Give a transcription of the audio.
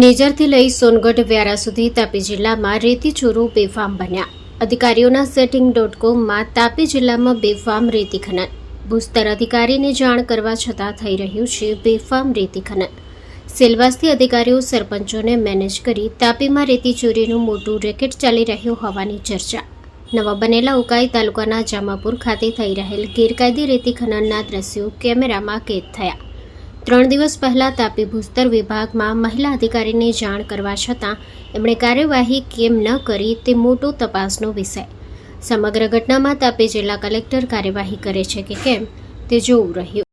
નેજરથી લઈ સોનગઢ વ્યારા સુધી તાપી જિલ્લામાં રેતી ચોરો બેફામ બન્યા. અધિકારીઓના સેટિંગ.comમાં તાપી જિલ્લામાં બેફામ રેતી ખનન. ભૂસ્તર અધિકારીને જાણ કરવા છતાં થઈ રહ્યું છે બેફામ રેતી ખનન. સેલવાસથી અધિકારીઓ સરપંચોને મેનેજ કરી તાપીમાં રેતી ચોરીનું મોટું રેકેટ ચાલી રહ્યું હોવાની ચર્ચા. નવા બનેલા ઉકાઈ તાલુકાના જામાપુર ખાતે થઈ રહેલ ગેરકાયદે રેતી ખનનના દ્રશ્યો કેમેરામાં કેદ થયા. 3 દિવસ પહેલા તાપી ભૂસ્તર વિભાગમાં મહિલા અધિકારીને જાણ કરવા છતાં એમણે કાર્યવાહી કેમ ન કરી તે મોટો તપાસનો વિષય. સમગ્ર ઘટનામાં તાપી જિલ્લા કલેક્ટર કાર્યવાહી કરે છે કે કેમ તે જોવું રહ્યું.